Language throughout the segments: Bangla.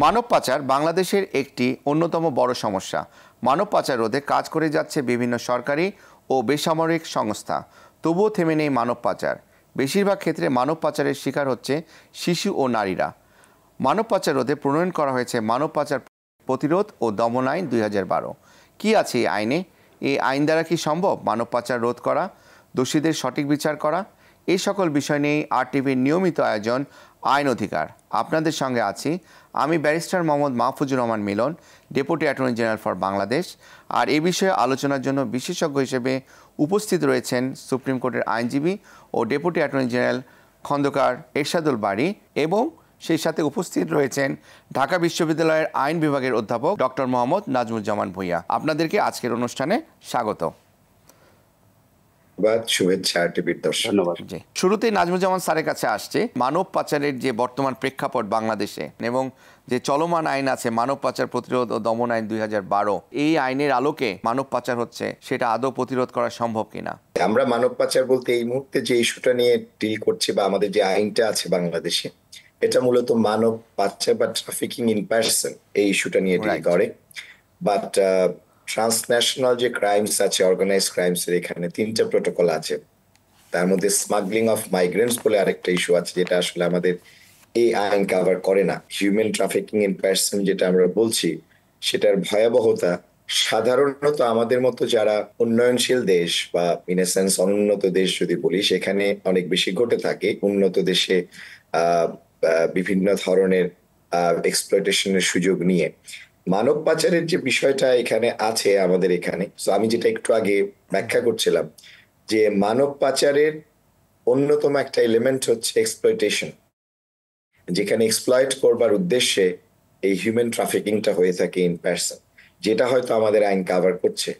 মানব পাচার বাংলাদেশের একটি অন্যতম বড় সমস্যা। মানব পাচার রোধে কাজ করে যাচ্ছে বিভিন্ন সরকারি ও বেসামরিক সংস্থা। তবুও থেমে নেই মানব পাচার। বেশিরভাগ ক্ষেত্রে মানব পাচারের শিকার হচ্ছে শিশু ও নারীরা। মানব পাচার রোধে প্রণয়ন করা হয়েছে মানব পাচার প্রতিরোধ ও দমন আইন 2012। কি আছে এই আইনে? এই আইন দ্বারা কি সম্ভব মানব পাচার রোধ করা, দোষীদের সঠিক বিচার করা? এই সকল বিষয় নিয়ে আরটিভির নিয়মিত আয়োজন আইন অধিকার। আপনাদের সঙ্গে আছি আমি barrister Mohammad Mahfuzur Rahman Milan, deputy attorney general for Bangladesh. আর এই বিষয়ে আলোচনার জন্য বিশেষজ্ঞ হিসেবে উপস্থিত রয়েছেন সুপ্রিম কোর্টের আইনজীবী ও deputy attorney general Khandaker Ershadul Bari, এবং সেই সাথে উপস্থিত রয়েছেন ঢাকা বিশ্ববিদ্যালয়ের আইন বিভাগের অধ্যাপক ডক্টর মোহাম্মদ নাজমুজ্জামান ভূঁইয়া। আপনাদেরকে আজকের অনুষ্ঠানে স্বাগত। শুভেচ্ছা টিভির দর্শক। ধন্যবাদ। শুরুতেই নাজমুজ্জামান স্যারের কাছে আসছে মানব পাচারের যে বর্তমান প্রেক্ষাপট বাংলাদেশে এবং যে চলমান আইন আছে মানব পাচার প্রতিরোধ ও দমন আইন 2012, এই আইনের আলোকে মানব পাচার হচ্ছে, সেটা আদৌ প্রতিরোধ করা সম্ভব কিনা? আমরা মানব পাচার বলতে এই মুহূর্তে যে ইস্যুটা নিয়ে ডিল করছি বা আমাদের যে আইনটা আছে বাংলাদেশে, এটা মূলত মানব পাচার বা ট্রাফিকিং ইন পারসন এই ইস্যুটা নিয়ে ডিল করে। বাট ট্রান্সন্যাশনাল যে ক্রাইমস আছে, অর্গানাইজড ক্রাইমস এর এখানে 3টা প্রোটোকল আছে। তার মধ্যে স্মাগলিং অফ মাইগ্রেন্টস বলে আরেকটা ইস্যু আছে, যেটা আসলে আমাদের এই আইন কভার করে না। হিউম্যান ট্রাফিকিং ইন পারসন যেটা আমরা বলছি, সেটার ভয়াবহতা সাধারণত আমাদের মতো যারা উন্নয়নশীল দেশ বা ইন এ সেন্স অনুন্নত দেশ যদি বলি, সেখানে অনেক বেশি ঘটে থাকে। উন্নত দেশে বিভিন্ন ধরনের এক্সপ্লয়টেশনের সুযোগ নিয়ে মানব পাচারের যে বিষয়টা এখানে আছে আমাদের এখানে, তো আমি যেটা একটু আগে ব্যাখ্যা করছিলাম, যে মানব পাচারের অন্যতম একটা এলিমেন্ট হচ্ছে এক্সপ্লয়টেশন, যেখানে এক্সপ্লয়েট করবার উদ্দেশ্যে এই হিউম্যান ট্রাফিকিংটা হয়ে থাকে ইন পারসন, যেটা হয়তো আমাদের আইন কভার করছে।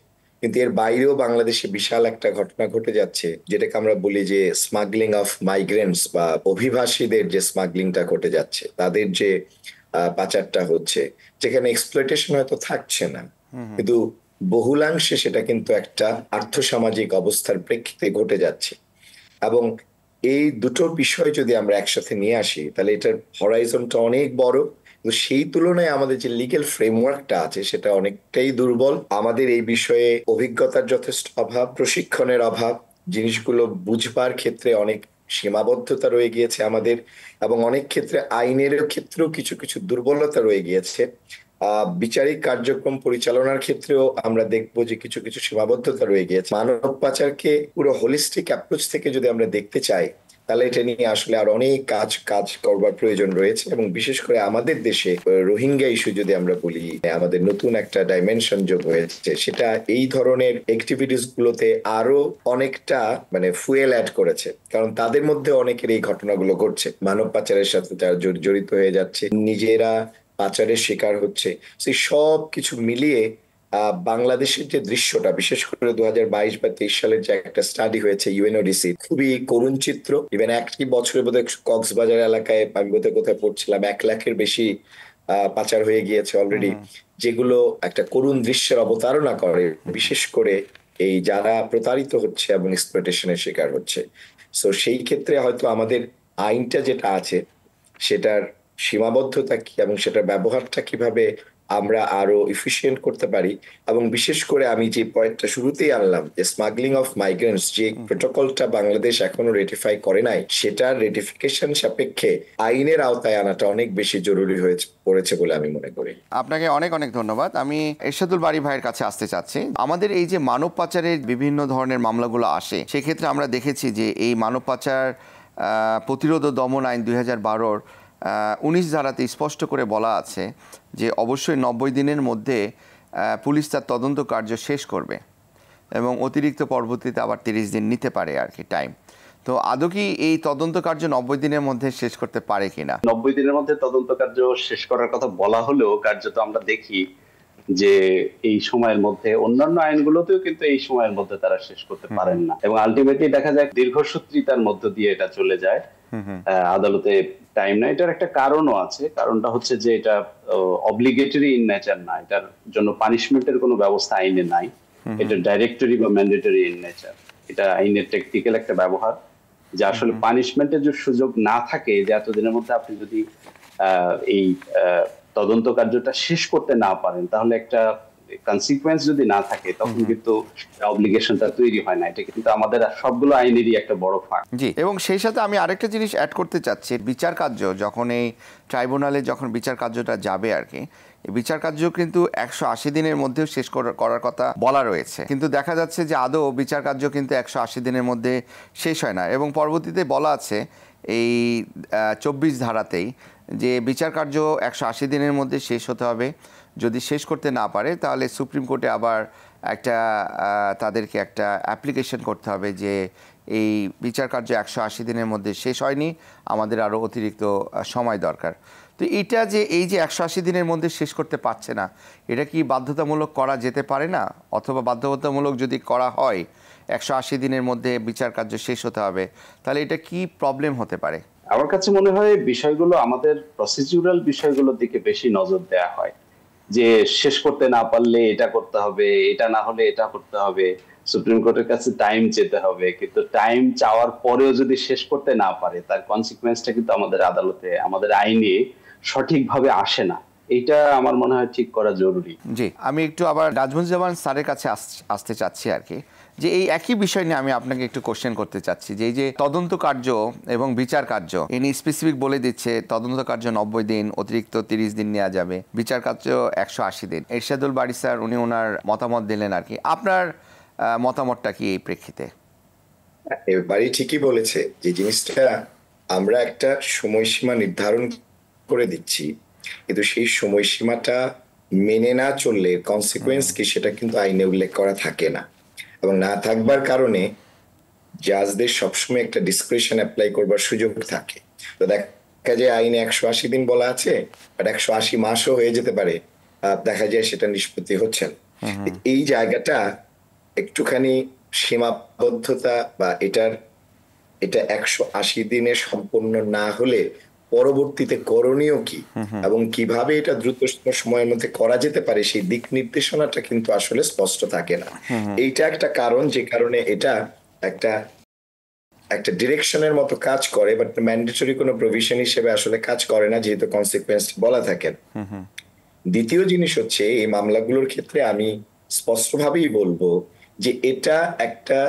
কিন্তু এর বাইরেও বাংলাদেশে বিশাল একটা ঘটনা ঘটে যাচ্ছে, যেটাকে আমরা বলি যে স্মাগলিং অফ মাইগ্রেন্টস বা অভিবাসীদের যে স্মাগলিংটা ঘটে যাচ্ছে, তাদের যে পাচারটা হচ্ছে, যেখানে এক্সপ্লয়টেশন হয়তো থাকছে না, কিন্তু বহুলাংশে সেটা কিন্তু একটা আর্থসামাজিক অবস্থার প্রেক্ষিতে ঘটে যাচ্ছে। এবং এই দুটো বিষয় যদি আমরা একসাথে নিয়ে আসি, তাহলে এটার হরাইজনটা অনেক বড়। সেই তুলনায় আমাদের যে লিগ্যাল ফ্রেমওয়ার্কটা আছে সেটা অনেকটাই দুর্বল। আমাদের এই বিষয়ে অভিজ্ঞতার যথেষ্ট অভাব, প্রশিক্ষণের অভাব, জিনিসগুলো বুঝবার ক্ষেত্রে অনেক সীমাবদ্ধতা রয়ে গিয়েছে আমাদের, এবং অনেক ক্ষেত্রে আইনের ক্ষেত্রেও কিছু কিছু দুর্বলতা রয়ে গিয়েছে। বিচারিক কার্যক্রম পরিচালনার ক্ষেত্রেও আমরা দেখবো যে কিছু কিছু সীমাবদ্ধতা রয়ে গিয়েছে। মানব পাচারকে পুরো হোলিস্টিক অ্যাপ্রোচ থেকে যদি আমরা দেখতে চাই, তাহলে এটা নিয়ে আসলে আর অনেক কাজ করবার প্রয়োজন রয়েছে। এবং বিশেষ করে আমাদের দেশে রোহিঙ্গা ইস্যু যদি আমরা বলি, আমাদের নতুন একটা ডাইমেনশন যোগ হয়েছে, সেটা এই ধরনের অ্যাক্টিভিটিস গুলোতে আরো অনেকটা ফুয়েল অ্যাড করেছে। কারণ তাদের মধ্যে অনেকের এই ঘটনাগুলো ঘটছে, মানব পাচারের সাথে যারা জড়িত হয়ে যাচ্ছে, নিজেরা পাচারের শিকার হচ্ছে। সেই সব কিছু মিলিয়ে বাংলাদেশের যে দৃশ্যটা, বিশেষ করে 2022 বা 23 সালের যে একটা স্টাডি হয়েছে ইউএনওডিসি, খুবই করুণ চিত্র। ইভেন একই বছরে বোধহয় কক্সবাজার এলাকায় আমি কোথায় পড়ছিলাম 1 লাখের বেশি পাচার হয়ে গিয়েছে অলরেডি, যেগুলো একটা করুণ দৃশ্যের অবতারণা করে, বিশেষ করে এই যারা প্রতারিত হচ্ছে এবং এক্সপ্লয়টেশনের শিকার হচ্ছে। সো সেই ক্ষেত্রে হয়তো আমাদের আইনটা যেটা আছে সেটার সীমাবদ্ধতা কি এবং সেটার ব্যবহারটা কিভাবে আমরা আরো এফিশিয়েন্ট করতে পারি। এবং বিশেষ করে আমি যে পয়েন্টটা শুরুতেই আনলাম, যে স্মাগলিং অফ মাইগ্রেন্টস, যে প্রোটোকলটা বাংলাদেশ এখনো রেটিফাই করে নাই, সেটার রেটিফিকেশন সাপেক্ষে আইনের আওতায় আনাটা অনেক বেশি জরুরি পড়েছে বলে আমি মনে করি। আপনাকে অনেক অনেক ধন্যবাদ। আমি এরশাদুল বারী ভাইয়ের কাছে আসতে চাচ্ছি। আমাদের এই যে মানব পাচারের বিভিন্ন ধরনের মামলাগুলো আসে, সেক্ষেত্রে আমরা দেখেছি যে এই মানব পাচার প্রতিরোধ ও দমন আইন 2012-র 19 ধারাতে স্পষ্ট করে বলা আছে যে অবশ্যই 90 দিনের মধ্যে পুলিশ তার তদন্ত কার্য শেষ করবে এবং অতিরিক্ত পরবর্তীতে আবার 30 দিন নিতে পারে আর কি টাইম। তো আদৌ কি এই তদন্ত কার্য 90 দিনের মধ্যে শেষ করতে পারে কিনা? 90 দিনের মধ্যে তদন্ত কার্য শেষ করার কথা বলা হলেও কার্যত আমরা দেখি যে এই সময়ের মধ্যে অন্যান্য আইনগুলোতেও কিন্তু এই সময়ের মধ্যে তারা শেষ করতে পারেন না, এবং আলটিমেটলি দেখা যায় দীর্ঘসূত্রিতার মধ্য দিয়ে এটা চলে যায়, আদালতে টাইম না। এটার একটা কারণও আছে। কারণটা হচ্ছে যে এটা অব্লিগেটরি ইন নেচার না, এটার জন্য পানিশমেন্টের কোনো ব্যবস্থা আইনে নাই। এটা ডাইরেক্টরি বা ম্যান্ডেটরি ইন নেচার। এটা আইনের টেকনিক্যাল একটা ব্যবহার, যে আসলে পানিশমেন্টের যে সুযোগ না থাকে, যে এতদিনের মধ্যে আপনি যদি এই তদন্ত কার্যটা শেষ করতে না পারেন, তাহলে একটা কনসিকুয়েন্স যদি না থাকে তখন কিন্তু অব্লিগেশনটা তৈরি হয় না। এটা কিন্তু আমাদের সবগুলো আইনেরই একটা বড় ফাঁক। জি, এবং সেই সাথে আমি আরেকটা জিনিস অ্যাড করতে চাচ্ছি, বিচার কার্য যখন এই ট্রাইব্যুনালে যখন বিচার কার্যটা যাবে আর কি, বিচার কার্য কিন্তু 180 দিনের মধ্যেও শেষ করার কথা বলা রয়েছে, কিন্তু দেখা যাচ্ছে যে আদৌ বিচার কার্য কিন্তু 180 দিনের মধ্যে শেষ হয় না। এবং পরবর্তীতে বলা আছে এই 24 ধারাতেই যে বিচার কার্য 180 দিনের মধ্যে শেষ হতে হবে। যদি শেষ করতে না পারে তাহলে সুপ্রিম কোর্টে আবার তাদেরকে একটা অ্যাপ্লিকেশন করতে হবে যে এই বিচার কার্য 180 দিনের মধ্যে শেষ হয়নি, আমাদের আরও অতিরিক্ত সময় দরকার। তো এটা যে এই যে 180 দিনের মধ্যে শেষ করতে পারছে না, এটা কি বাধ্যতামূলক করা যেতে পারে না? অথবা বাধ্যতামূলক যদি করা হয় 180 দিনের মধ্যে বিচার কার্য শেষ হতে হবে, তাহলে এটা কি প্রবলেম হতে পারে? আমার কাছে মনে হয় বিষয়গুলো আমাদের প্রসিডিউরাল বিষয়গুলোর দিকে বেশি নজর দেওয়া হয়, যে শেষ করতে না পারলে এটা করতে হবে, এটা না হলে এটা করতে হবে, সুপ্রিম কোর্টের কাছে টাইম চেতে হবে। কিন্তু টাইম চাওয়ার পরেও যদি শেষ করতে না পারে, তার কনসিকুয়েন্সটা কিন্তু আমাদের আদালতে, আমাদের আইনে সঠিকভাবে আসে না। এটা আমার মনে হয় ঠিক করা জরুরি। জি, আমি একটু আবার নাজমুজ্জামান স্যারের কাছে আসতে চাচ্ছি আর কি, যে এই একই বিষয় নিয়ে আমি আপনাকে একটু কোশ্চেন করতে চাচ্ছি যে এই যে তদন্ত কার্য এবং বিচার কার্য ইনি স্পেসিফিক বলে দিচ্ছে তদন্ত কার্য 90 দিন, অতিরিক্ত 30 দিন নেওয়া যাবে, বিচার কার্য 180 দিন। এরশাদুল বারী স্যার উনি ওনার মতামত দিলেন আর কি, আপনার মতামতটা কি এই প্রেক্ষিতে? বাড়ি ঠিকই বলেছে যে জিনিসটা আমরা একটা সময়সীমা নির্ধারণ করে দিচ্ছি, কিন্তু সেই সময়সীমাটা মেনে না চললে কনসিকুয়েন্স কি সেটা কিন্তু আইনে উল্লেখ করা থাকে না, এবং না থাকবার কারণে জাজদের সবসময় একটা ডিসক্রিপশন অ্যাপ্লাই করবার সুযোগ থাকে। তো দেখা যায় আইনে 180 দিন বলা আছে, বাট 180 মাসও হয়ে যেতে পারে, দেখা যায় সেটা নিষ্পত্তি হচ্ছে না। এই জায়গাটা একটুখানি সীমাবদ্ধতা বা এটা 180 দিনে সম্পূর্ণ না হলে পরবর্তীতে করণীয় কি এবং কিভাবে এটা দ্রুত সময়ের মধ্যে করা যেতে পারে সেই দিক নির্দেশনাটা কিন্তু আসলে স্পষ্ট থাকে না। এইটা একটা কারণ যে কারণে এটা একটা ডিরেকশনের মতো কাজ করে, বাট ম্যান্ডেটরি কোনো প্রভিশন হিসেবে আসলে কাজ করে না, যেহেতু কনসিকুয়েন্স বলা থাকে। দ্বিতীয় জিনিস হচ্ছে এই মামলাগুলোর ক্ষেত্রে আমি স্পষ্টভাবেই বলবো যে এটা একটা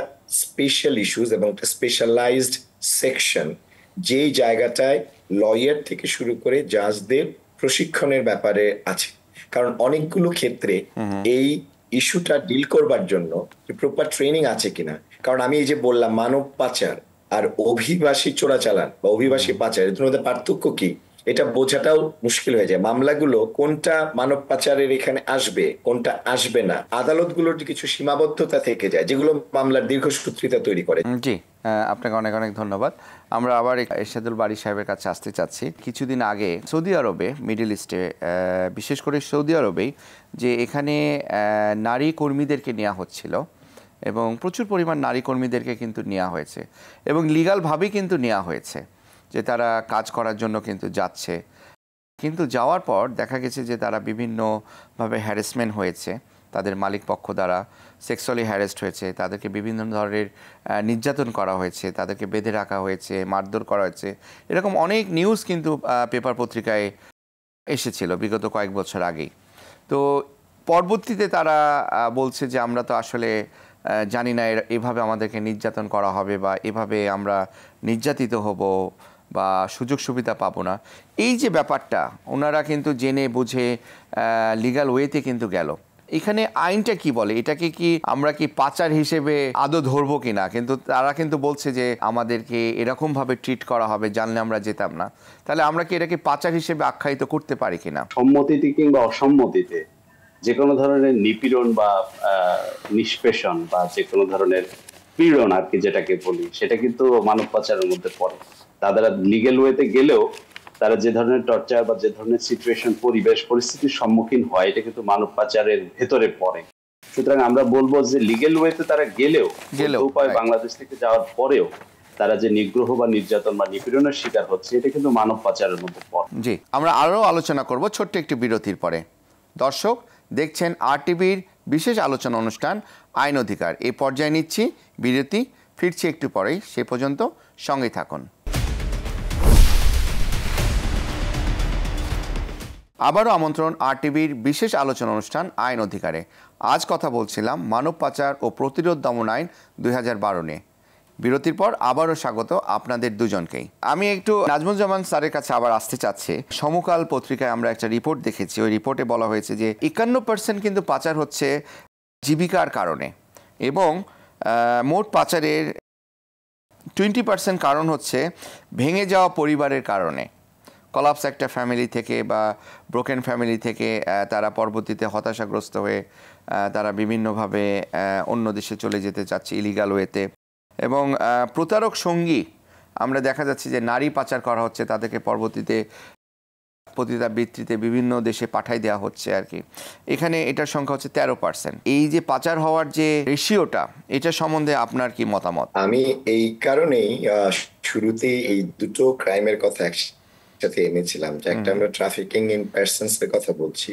স্পেশাল ইস্যুস এবং একটা স্পেশালাইজড সেকশন, যেই জায়গাটায় লয়ার থেকে শুরু করে জাজদের প্রশিক্ষণের ব্যাপারে আছে। কারণ অনেকগুলো ক্ষেত্রে এই ইস্যুটা ডিল করবার জন্য প্রপার ট্রেনিং আছে কিনা, কারণ আমি এই যে বললাম মানব পাচার আর অভিবাসী চোরাচালান বা অভিবাসী পাচার, এর মধ্যে পার্থক্য কি এটা বোঝাটাও মুশকিল হয়ে যায়। মামলাগুলো কোনটা মানব পাচারের এখানে আসবে, কোনটা আসবে না, আদালতগুলোর কিছু সীমাবদ্ধতা থেকে যায় যেগুলো মামলার দীর্ঘসূত্রিতা তৈরি করে। জি, আপনাকে অনেক অনেক ধন্যবাদ। আমরা আবার এরশাদুল বারী সাহেবের কাছে আসতে চাচ্ছি। কিছুদিন আগে সৌদি আরবে, মিডল ইস্টে, বিশেষ করে সৌদি আরবেই যে এখানে নারী কর্মীদেরকে নেওয়া হচ্ছিল এবং প্রচুর পরিমাণ নারী কর্মীদেরকে কিন্তু নেওয়া হয়েছে এবং লিগালভাবেই কিন্তু নেওয়া হয়েছে, যে তারা কাজ করার জন্য কিন্তু যাচ্ছে, কিন্তু যাওয়ার পর দেখা গেছে যে তারা বিভিন্নভাবে হ্যারাসমেন্ট হয়েছে, তাদের মালিক পক্ষ দ্বারা সেক্সুয়ালি হ্যারাসড হয়েছে, তাদেরকে বিভিন্ন ধরনের নির্যাতন করা হয়েছে, তাদেরকে বেঁধে রাখা হয়েছে, মারধর করা হয়েছে। এরকম অনেক নিউজ কিন্তু পেপার পত্রিকায় এসেছিল বিগত কয়েক বছর আগেই। তো পরবর্তীতে তারা বলছে যে আমরা তো আসলে জানি না এভাবে আমাদেরকে নির্যাতন করা হবে বা এভাবে আমরা নির্যাতিত হব বা সুযোগ সুবিধা পাবো না। এই যে ব্যাপারটা ওনারা কিন্তু জেনে বুঝে লিগ্যাল ওয়েতে কিন্তু গেল। এখানে আইনটা কি বলে, এটাকে কি আমরা কি পাচার হিসেবে আদৌ ধরবো কিনা? কিন্তু তারা কিন্তু বলছে যে আমাদেরকে এরকমভাবে ট্রিট করা হবে, জানলে আমরা যেতাম না। তাহলে আমরা কি এটাকে পাচার হিসেবে আখ্যায়িত করতে পারি কিনা? সম্মতিতে কিংবা অসম্মতিতে যে কোনো ধরনের নিপীড়ন বা নিষ্পেষণ বা যে কোনো ধরনের পীড়ন আর কি যেটাকে বলি, সেটা কিন্তু মানব পাচারের মধ্যে পড়ে। তারা লিগ্যাল ওয়েতে গেলেও তারা যে ধরনের টর্চার বা যে ধরনের সিচুয়েশন, পরিবেশ পরিস্থিতির সম্মুখীন হয়, এটা কিন্তু মানব পাচারের ভেতরে পড়ে। সুতরাং আমরা বলবো যে লিগ্যাল ওয়েতে তারা গেলেও উপায় বাংলাদেশ থেকে যাওয়ার পরেও তারা যে নিগ্রহ বা নির্যাতন বা নিপীড়নের শিকার হচ্ছে, এটা কিন্তু মানব পাচারের মধ্যে পড়ে। জি, আমরা আরও আলোচনা করব ছোট্ট একটি বিরতির পরে। দর্শক দেখছেন RTVর বিশেষ আলোচনা অনুষ্ঠান আইন অধিকার। এই পর্যায়ে নিচ্ছি বিরতি, ফিরছি একটু পরেই, সে পর্যন্ত সঙ্গেই থাকুন। আবারও আমন্ত্রণ RTVর বিশেষ আলোচনা অনুষ্ঠান আইন অধিকারে। আজ কথা বলছিলাম মানব পাচার ও প্রতিরোধ দমন আইন 2012 নিয়ে। বিরতির পর আবারও স্বাগত আপনাদের দুজনকেই। আমি একটু নাজমুজ্জামান স্যারের কাছে আবার আসতে চাচ্ছি। সমকাল পত্রিকায় আমরা একটা রিপোর্ট দেখেছি, ওই রিপোর্টে বলা হয়েছে যে 51% কিন্তু পাচার হচ্ছে জীবিকার কারণে, এবং মোট পাচারের 20% কারণ হচ্ছে ভেঙে যাওয়া পরিবারের কারণে। কলাপস একটা ফ্যামিলি থেকে বা ব্রোকেন ফ্যামিলি থেকে তারা পরবর্তীতে হতাশাগ্রস্ত হয়ে তারা বিভিন্নভাবে অন্য দেশে চলে যেতে চাচ্ছে ইলিগাল ওয়েতে, এবং প্রতারক সঙ্গী আমরা দেখা যাচ্ছে যে নারী পাচার করা হচ্ছে, তাদেরকে পরবর্তীতে পতিতাবৃত্তিতে বিভিন্ন দেশে পাঠাই দেওয়া হচ্ছে আর কি। এখানে এটার সংখ্যা হচ্ছে 13%। এই যে পাচার হওয়ার যে রেশিওটা, এটা সম্বন্ধে আপনার কি মতামত? আমি এই কারণেই শুরুতেই এই দুটো ক্রাইমের কথা একসাথে এনেছিলাম, যে একটা আমরা ট্রাফিকিং ইন পারসনস এর কথা বলছি,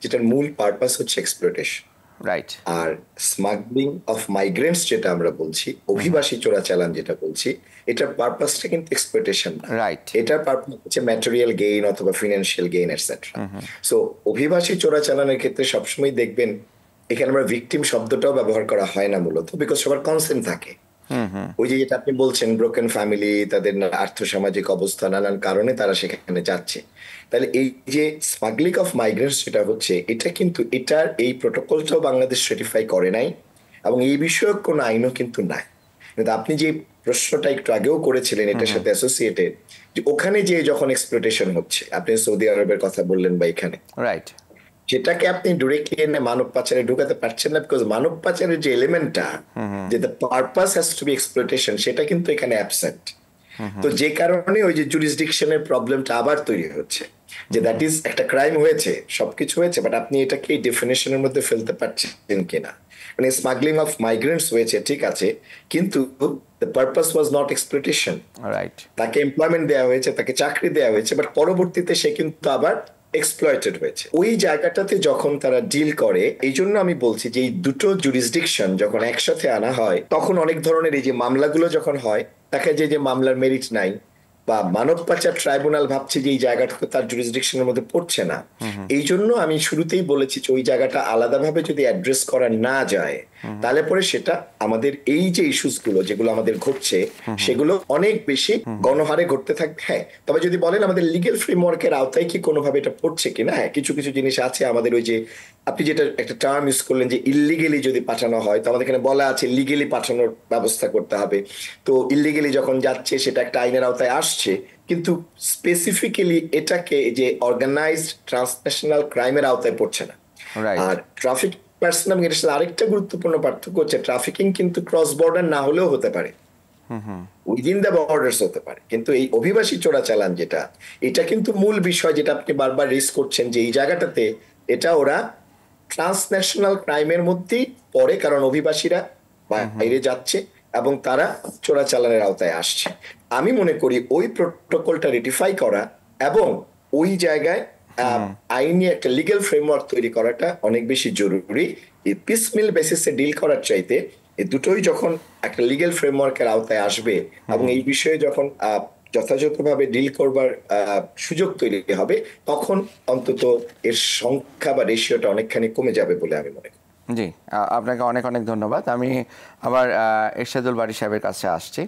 যেটার মূল পারপাস হচ্ছে এক্সপ্লয়টেশন, রাইট, আর স্মাগলিং অফ মাইগ্রেন্টস যেটা আমরা বলছি, অভিবাসী চোরাচালান যেটা বলছি, এটার পারপাসটা কিন্তু এক্সপ্লয়টেশন, রাইট। এটার পারপাস হচ্ছে ম্যাটেরিয়াল গেইন অথবা ফিনান্সিয়াল গেইন এটসেট্রা। সো অভিবাসী চোরাচালানের ক্ষেত্রে সবসময় দেখবেন এখানে আমরা ভিকটিম শব্দটাও ব্যবহার করা হয় না মূলত, বিকজ সবার কনসেন্ট থাকে। ওই যে যেটা আপনি বলছেন, ব্রোকেন ফ্যামিলি, তাদের আর্থসামাজিক অবস্থা, নানান কারণে তারা সেখানে যাচ্ছে। তাহলে এই যে স্মাগলিং অফ মাইগ্রেন্টস যেটা হচ্ছে, এটা কিন্তু এটার এই প্রোটোকলটাও বাংলাদেশ রেটিফাই করে নাই, এবং এই বিষয়ক কোনো আইনও কিন্তু নাই। কিন্তু আপনি যে প্রশ্নটা একটু আগেও করেছিলেন এটার সাথে অ্যাসোসিয়েটেড, যে ওখানে যে যখন এক্সপ্লয়টেশন হচ্ছে, আপনি সৌদি আরবের কথা বললেন বা এখানে, রাইট, সেটাকে আপনি ডিরেক্টলি এনে মানব পাচারে ঢুকাতে পারছেন না, বিকজ মানব পাচারের যে এলিমেন্টটা, যে the purpose has to be exploitation, সেটা কিন্তু এখানে অ্যাবসেন্ট। তো যে কারণে ওই যে জুরিসডিকশনের প্রবলেমটা আবার তৈরি হচ্ছে, যে দ্যাট ইজ একটা ক্রাইম হয়েছে, সবকিছু হয়েছে, বাট আপনি এটাকে এই ডেফিনেশনের মধ্যে ফেলতে পারছেন কিনা। মানে স্মাগলিং অফ মাইগ্রেন্টস হয়েছে, ঠিক আছে, কিন্তু the purpose was not exploitation. Right, তাকে এমপ্লয়মেন্ট দেওয়া হয়েছে, তাকে চাকরি দেওয়া হয়েছে, বাট পরবর্তীতে সে কিন্তু আবার এক্সপ্লয়েটেড হয়েছে। ওই জায়গাটাতে যখন তারা ডিল করে, এই জন্য আমি বলছি যে এই দুটো জুরিসডিকশন যখন একসাথে আনা হয়, তখন অনেক ধরনের এই যে মামলাগুলো যখন হয়, দেখা যায় যে মামলার মেরিট নাই, বা মানব পাচার ট্রাইব্যুনাল ভাবছে যে এই জায়গাটা তো তার জুরিসডিকশনের মধ্যে পড়ছে না। এই জন্য আমি শুরুতেই বলেছি যে ওই জায়গাটা আলাদাভাবে যদি অ্যাড্রেস করা না যায়, তাহলে পরে সেটা আমাদের এই যে ইস্যুস গুলো যেগুলো আমাদের ঘটছে, সেগুলো অনেক বেশি গণহারে ঘটতে থাকবে। হ্যাঁ, তবে যদি বলেন আমাদের লিগেল ফ্রেমওয়ার্কের আওতায় কি কোনোভাবে এটা পড়ছে কিনা, হ্যাঁ, কিছু কিছু জিনিস আছে আমাদের। ওই যে আপনি যেটা একটা টার্ম ইউজ করলেন যে ইললিগেলি যদি পাঠানো হয়, তো আমাদের এখানে বলা আছে লিগেলি পাঠানোর ব্যবস্থা করতে হবে। তো ইললিগেলি যখন যাচ্ছে সেটা একটা আইনের আওতায় আসছে, কিন্তু স্পেসিফিক্যালি এটাকে যে অর্গানাইজড ট্রান্সন্যাশনাল ক্রাইমের আওতায় পড়ছে না। আর ট্রাফিক পার্সন, এবং এটার সাথে আরেকটা গুরুত্বপূর্ণ পার্থক্য হচ্ছে, ট্রাফিকিং কিন্তু ক্রস বর্ডার না হলেও হতে পারে, উইদিন দ্য বর্ডার্স হতে পারে, কিন্তু এই অভিবাসী চোরাচালান যেটা, এটা কিন্তু মূল বিষয় যেটা আপনি বারবার রেজ করছেন, যে এই জায়গাটাতে এটা ওরা ট্রান্সন্যাশনাল ক্রাইমের মধ্যেই পড়ে, কারণ অভিবাসীরা বাইরে যাচ্ছে এবং তারা চোরাচালানের আওতায় আসছে। আমি মনে করি ওই প্রোটোকলটা রেটিফাই করা এবং ওই জায়গায় আইনি একটা লিগ্যাল ফ্রেমওয়ার্ক তৈরি করাটা অনেক বেশি জরুরি। এই পিসমিল বেসিসে ডিল করার চাইতে এই দুটোই যখন একটা লিগ্যাল ফ্রেমওয়ার্কের আওতায় আসবে এবং এই বিষয়ে যখন যথাযথভাবে ডিল করবার সুযোগ তৈরি হবে, তখন অন্তত এর সংখ্যা বা রেশিওটা অনেকখানি কমে যাবে বলে আমি মনে করি। জি, আপনাকে অনেক অনেক ধন্যবাদ। আমি আবার এরশাদুল বারী সাহেবের কাছে আসছি।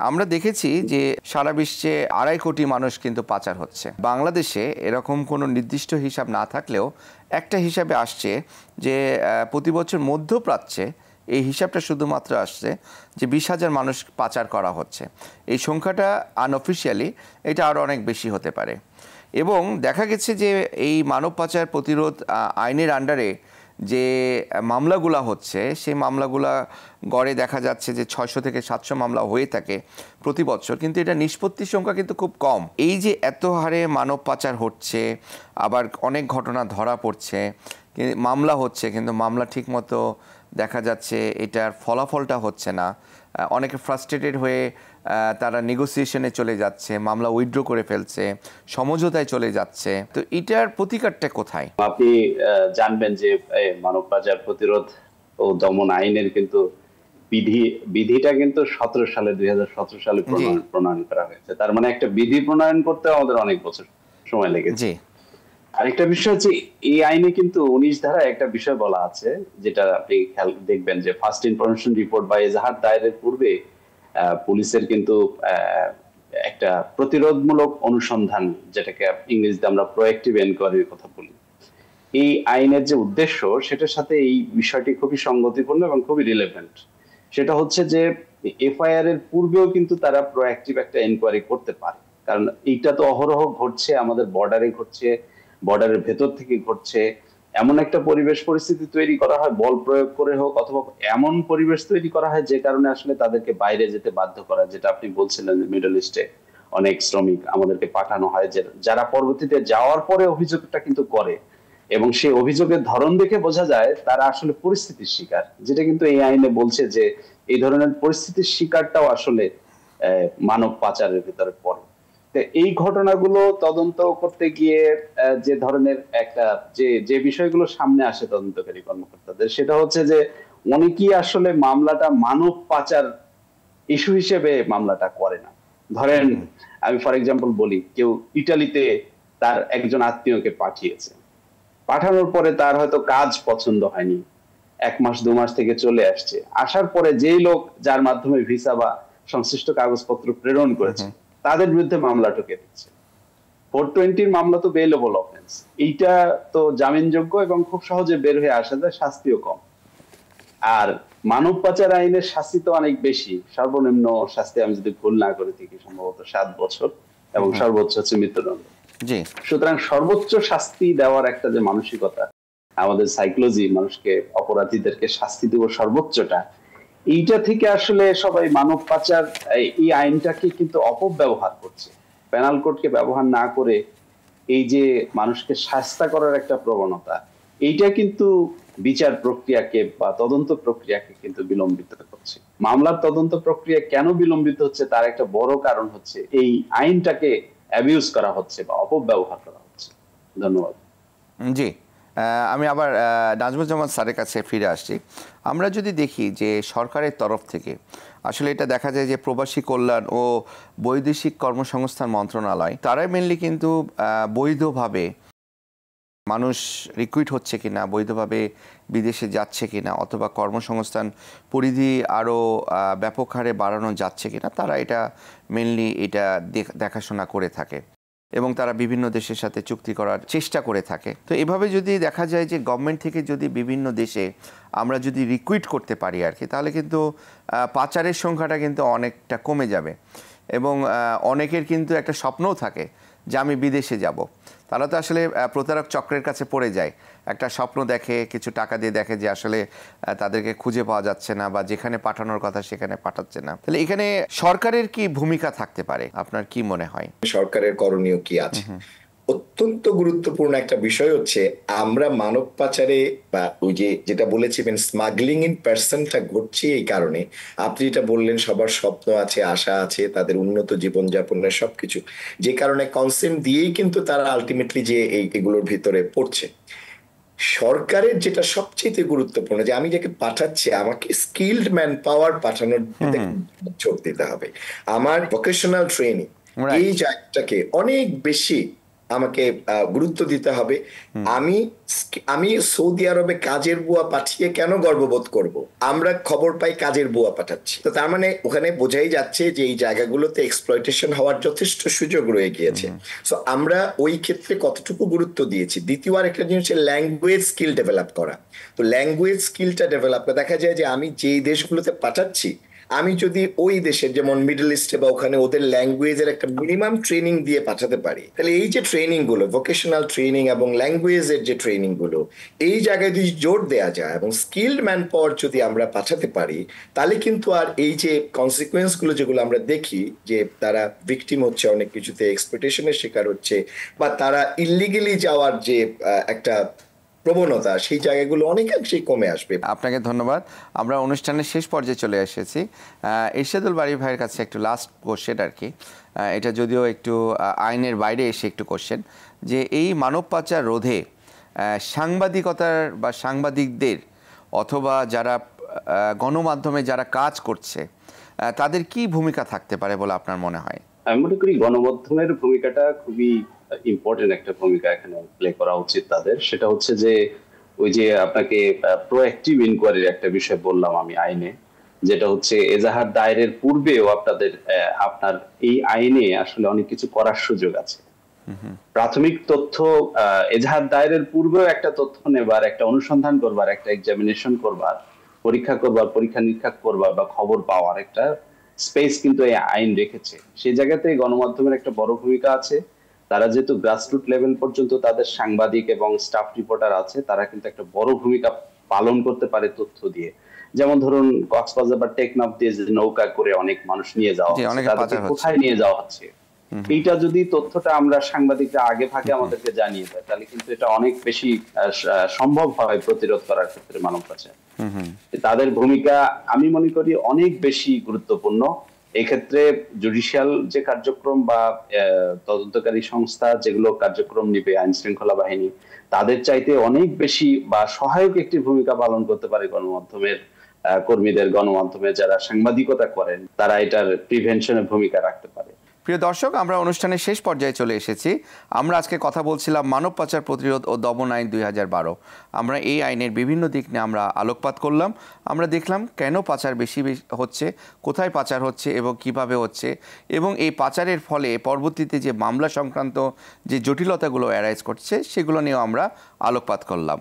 আমরা দেখেছি যে সারা বিশ্বে 2.5 কোটি মানুষ কিন্তু পাচার হচ্ছে। বাংলাদেশে এরকম কোনো নির্দিষ্ট হিসাব না থাকলেও একটা হিসাবে আসছে যে প্রতি বছর মধ্যপ্রাচ্যে এই হিসাবটা শুধুমাত্র আসছে যে 20,000 মানুষ পাচার করা হচ্ছে। এই সংখ্যাটা আনঅফিসিয়ালি এটা আরও অনেক বেশি হতে পারে। এবং দেখা গেছে যে এই মানব পাচার প্রতিরোধ আইনের আন্ডারে যে মামলাগুলো হচ্ছে, সেই মামলাগুলো গড়ে দেখা যাচ্ছে যে 600 থেকে 700 মামলা হয়ে থাকে প্রতি বছর, কিন্তু এটা নিষ্পত্তির সংখ্যা কিন্তু খুব কম। এই যে এত হারে মানব পাচার হচ্ছে, আবার অনেক ঘটনা ধরা পড়ছে, মামলা হচ্ছে, কিন্তু মামলা ঠিকমতো দেখা যাচ্ছে এটার ফলাফলটা হচ্ছে না। অনেকে ফ্রাস্ট্রেটেড হয়ে তারা নেগোসিয়েশনে চলে যাচ্ছে, মামলা উইথড্র করে ফেলছে, সমঝোতায় চলে যাচ্ছে। তো এটার প্রতিকারটা কোথায়? আপনি জানবেন যে মানব পাচার প্রতিরোধ ও দমন আইনের কিন্তু বিধিটা কিন্তু 2017 সালে প্রণয়ন করা হয়েছে। তার মানে একটা বিধি প্রণয়ন করতে আমাদের অনেক বছর সময় লেগেছে। আরেকটা বিষয় হচ্ছে এই আইনে কিন্তু 19 ধারায় একটা বিষয় বলা আছে, যেটা আপনি খেয়াল দেখবেন যে ফার্স্ট ইনফরমেশন রিপোর্ট বা এজাহার দায়েরের পূর্বে পুলিশের কিন্তু একটা প্রতিরোধমূলক অনুসন্ধান, যেটাকে ইংরেজিতে আমরা প্রোঅ্যাক্টিভ এনকোয়ারির কথা বলি, এই আইনের যে উদ্দেশ্য সেটার সাথে এই বিষয়টি খুবই সঙ্গতিপূর্ণ এবং খুবই রিলেভেন্ট। সেটা হচ্ছে যে এফআইআর এর পূর্বেও কিন্তু তারা প্রোঅ্যাক্টিভ একটা এনকোয়ারি করতে পারে, কারণ এইটা তো অহরহ ঘটছে, আমাদের বর্ডারে ঘটছে, বর্ডারের ভেতর থেকে ঘটছে। এমন একটা পরিবেশ পরিস্থিতি তৈরি করা হয় বল প্রয়োগ করে হোক, অথবা এমন পরিবেশ তৈরি করা হয় যে কারণে আসলে তাদেরকে বাইরে যেতে বাধ্য করা, যেটা আপনি বলছিলেন যে মিডল ইস্টে অনেক শ্রমিক আমাদেরকে পাঠানো হয়, যে যারা পরবর্তীতে যাওয়ার পরে অভিযোগটা কিন্তু করে, এবং সেই অভিযোগের ধরন দেখে বোঝা যায় তারা আসলে পরিস্থিতির শিকার, যেটা কিন্তু এই আইনে বলছে যে এই ধরনের পরিস্থিতির শিকারটাও আসলে মানব পাচারের ভিতরে পড়ে। এই ঘটনাগুলো তদন্ত করতে গিয়ে যে ধরনের একটা যে বিষয়গুলো সামনে আসে তদন্তকারী কর্মকর্তাদের, সেটা হচ্ছে যে অনেকেই আসলে মামলাটা মানব পাচার ইস্যু হিসেবে মামলাটা করে না। ধরেন আমি ফর এক্সাম্পল বলি, কেউ ইটালিতে তার একজন আত্মীয়কে পাঠিয়েছে, পাঠানোর পরে তার হয়তো কাজ পছন্দ হয়নি, 1 মাস 2 মাস থেকে চলে আসছে, আসার পরে যেই লোক যার মাধ্যমে ভিসা বা সংশ্লিষ্ট কাগজপত্র প্রেরণ করেছে তাদের বিরুদ্ধে মামলা ঠুকে দিচ্ছে। 420 মামলা তো বেইলেবল অফেন্স, এইটা তো জামিনযোগ্য এবং খুব সহজে বের হয়ে আসা যায়, শাস্তিও কম। আর মানব পাচার আইনের শাস্তি তো অনেক বেশি, সর্বনিম্ন শাস্তি আমি যদি ভুল না করে থাকি সম্ভবত 7 বছর, এবং সর্বোচ্চ হচ্ছে মৃত্যুদণ্ড। জি, সুতরাং সর্বোচ্চ শাস্তি দেওয়ার একটা যে মানসিকতা, আমাদের সাইকোলজি, মানুষকে অপরাধীদেরকে শাস্তি দেব সর্বোচ্চটা, এইটা থেকে আসলে সবাই মানব পাচার এই আইনটাকে কিন্তু অপব্যবহার করছে। পেনাল কোডকে ব্যবহার না করে এই যে মানুষকে শাস্তি করার একটা প্রবণতা, এইটা কিন্তু বিচার প্রক্রিয়াকে বা তদন্ত প্রক্রিয়াকে কিন্তু বিলম্বিত করছে। মামলার তদন্ত প্রক্রিয়া কেন বিলম্বিত হচ্ছে তার একটা বড় কারণ হচ্ছে এই আইনটাকে অ্যাবিউজ করা হচ্ছে বা অপব্যবহার করা হচ্ছে। ধন্যবাদ। জি, আমি আবার নাজমুজ্জামান স্যারের কাছে ফিরে আসছি। আমরা যদি দেখি যে সরকারের তরফ থেকে আসলে এটা দেখা যায় যে প্রবাসী কল্যাণ ও বৈদেশিক কর্মসংস্থান মন্ত্রণালয়, তারাই মেনলি কিন্তু বৈধভাবে মানুষ রিক্রুইট হচ্ছে কিনা, বৈধভাবে বিদেশে যাচ্ছে কিনা, অথবা কর্মসংস্থান পরিধি আরও ব্যাপক হারে বাড়ানো যাচ্ছে কিনা, তারা এটা মেনলি এটা দেখাশোনা করে থাকে এবং তারা বিভিন্ন দেশের সাথে চুক্তি করার চেষ্টা করে থাকে। তো এভাবে যদি দেখা যায় যে গভর্নমেন্ট থেকে যদি বিভিন্ন দেশে আমরা যদি রিক্রুইট করতে পারি আর কি, তাহলে কিন্তু পাচারের সংখ্যাটা কিন্তু অনেকটা কমে যাবে। এবং অনেকের কিন্তু একটা স্বপ্নও থাকে যে আমি বিদেশে যাব। তারা তো আসলে প্রতারক চক্রের কাছে পড়ে যায়, একটা স্বপ্ন দেখে, কিছু টাকা দিয়ে দেখে যে আসলে তাদেরকে খুঁজে পাওয়া যাচ্ছে না বা যেখানে পাঠানোর কথা সেখানে পাঠাচ্ছে না। তাহলে এখানে সরকারের কি ভূমিকা থাকতে পারে, আপনার কি মনে হয়? সরকারের করণীয় কি আছে? অত্যন্ত গুরুত্বপূর্ণ একটা বিষয় হচ্ছে আমরা মানব পাচারে বা ওই যে যেটা বলেছিলেন স্মাগলিং ইন পার্সনটা ঘটছে এই কারণে। আপনি যেটা বললেন সবার স্বপ্ন আছে, আশা আছে, তাদের উন্নত জীবনযাপনের সবকিছু, যে কারণে কনসেন্ট দিয়েই কিন্তু তারা আলটিমেটলি যে এগুলোর ভিতরে পড়ছে। সরকারের যেটা সবচেয়ে গুরুত্বপূর্ণ যে আমি যাকে পাঠাচ্ছি আমাকে স্কিলড ম্যান পাওয়ার পাঠানোর জোর দিতে হবে। আমার ভোকেশনাল ট্রেনিং এই জায়গাটাকে অনেক বেশি আমাকে গুরুত্ব দিতে হবে। আমি সৌদি আরবে কাজের বুয়া পাঠিয়ে কেন গর্ববোধ করব? আমরা খবর পাই কাজের বুয়া পাঠাচ্ছি, তো তার মানে ওখানে বোঝাই যাচ্ছে যে এই জায়গাগুলোতে এক্সপ্লয়টেশন হওয়ার যথেষ্ট সুযোগ রয়ে গিয়েছে। সো আমরা ওই ক্ষেত্রে কতটুকু গুরুত্ব দিয়েছি। দ্বিতীয় আরেকটা জিনিস হচ্ছে ল্যাঙ্গুয়েজ স্কিল ডেভেলপ করা। তো ল্যাঙ্গুয়েজ স্কিলটা ডেভেলপ দেখা যায় যে আমি যেই দেশগুলোতে পাঠাচ্ছি, আমি যদি ওই দেশের যেমন মিডল ইস্টে বা ওখানে ওদের ল্যাঙ্গুয়েজের একটা মিনিমাম ট্রেনিং দিয়ে পাঠাতে পারি, তাহলে এই যে ট্রেনিং গুলো, ভোকেশনাল ট্রেনিং এবং ল্যাঙ্গুয়েজের যে ট্রেনিং গুলো, এই জায়গায় যদি জোর দেওয়া যায় এবং স্কিলড ম্যান পাওয়ার যদি আমরা পাঠাতে পারি, তাহলে কিন্তু আর এই যে কনসিকুয়েন্স গুলো যেগুলো আমরা দেখি যে তারা ভিকটিম হচ্ছে, অনেক কিছুতে এক্সপ্লয়টেশনের শিকার হচ্ছে, বা তারা ইলিগালি যাওয়ার যে একটা প্রবণতা, সেই জায়গাগুলো অনেকাংশেই কমে আসবে। আপনাকে ধন্যবাদ। আমরা অনুষ্ঠানের শেষ পর্যায়ে চলে এসেছি। ইরশাদুল বারী ভাইয়ের কাছে একটু লাস্ট কোশ্চেন আর কি, এটা যদিও একটু আইনের বাইরে এসে একটু কোশ্চেন, যে এই মানব পাচার রোধে সাংবাদিকতার বা সাংবাদিকদের অথবা যারা গণমাধ্যমে যারা কাজ করছে তাদের কি ভূমিকা থাকতে পারে বলে আপনার মনে হয়? আমি মনে করি গণমাধ্যমের ভূমিকাটা খুবই ইম্পর্টেন্ট একটা ভূমিকা এখানে প্লে করা উচিত তাদের। সেটা হচ্ছে যে ওই যে আপনাকে প্রোঅ্যাক্টিভ ইনকোয়ারির একটা বিষয় বললাম আমি আইনে, যেটা হচ্ছে এজাহার দায়েরের পূর্বেও আপনার এই আইনে আসলে অনেক কিছু করার সুযোগ আছে। প্রাথমিক তথ্য এজাহার দায়েরের পূর্বেও একটা তথ্য নেবার, একটা অনুসন্ধান করবার, একটা এক্সামিনেশন করবার, পরীক্ষা নিরীক্ষা করবার বা খবর পাওয়ার একটা স্পেস কিন্তু এই আইন রেখেছে। সেই জায়গাতে গণমাধ্যমের একটা বড় ভূমিকা আছে। তারা যেহেতু গ্রাসরুট লেভেল পর্যন্ত তাদের সাংবাদিক এবং স্টাফ রিপোর্টার আছে, তারা কিন্তু একটা বড় ভূমিকা পালন করতে পারে তথ্য দিয়ে। যেমন ধরুন কক্সবাজার বা টেকনাফ দিয়ে যে নৌকা করে অনেক মানুষ নিয়ে যাওয়া হচ্ছে, তাদেরকে কোথায় নিয়ে যাওয়া হচ্ছে, এইটা যদি তথ্যটা আমরা সাংবাদিকরা আগে ভাগে আমাদেরকে জানিয়ে দেয়, তাহলে কিন্তু এটা অনেক বেশি সম্ভব হয় প্রতিরোধ করার ক্ষেত্রে মানব পাচার। তাদের ভূমিকা আমি মনে করি অনেক বেশি গুরুত্বপূর্ণ। এক্ষেত্রে জুডিশিয়াল যে কার্যক্রম বা তদন্তকারী সংস্থা যেগুলো কার্যক্রম নিবে, আইন শৃঙ্খলা বাহিনী, তাদের চাইতে অনেক বেশি বা সহায়ক একটি ভূমিকা পালন করতে পারে গণমাধ্যমের কর্মীদের, গণমাধ্যমে যারা সাংবাদিকতা করেন, তারা এটার প্রিভেনশনের ভূমিকা রাখতে পারে। প্রিয় দর্শক, আমরা অনুষ্ঠানের শেষ পর্যায়ে চলে এসেছি। আমরা আজকে কথা বলছিলাম মানব পাচার প্রতিরোধ ও দমন আইন 2012। আমরা এই আইনের বিভিন্ন দিক নিয়ে আমরা আলোকপাত করলাম। আমরা দেখলাম কেন পাচার বেশি হচ্ছে, কোথায় পাচার হচ্ছে এবং কিভাবে হচ্ছে, এবং এই পাচারের ফলে পরবর্তীতে যে মামলা সংক্রান্ত যে জটিলতাগুলো অ্যারাইজ করছে সেগুলো নিয়েও আমরা আলোকপাত করলাম।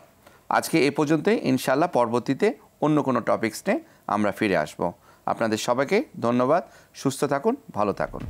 আজকে এ পর্যন্তই। ইনশাআল্লাহ পরবর্তীতে অন্য কোনো টপিকস নিয়ে আমরা ফিরে আসব। আপনাদের সবাইকে ধন্যবাদ। সুস্থ থাকুন, ভালো থাকুন।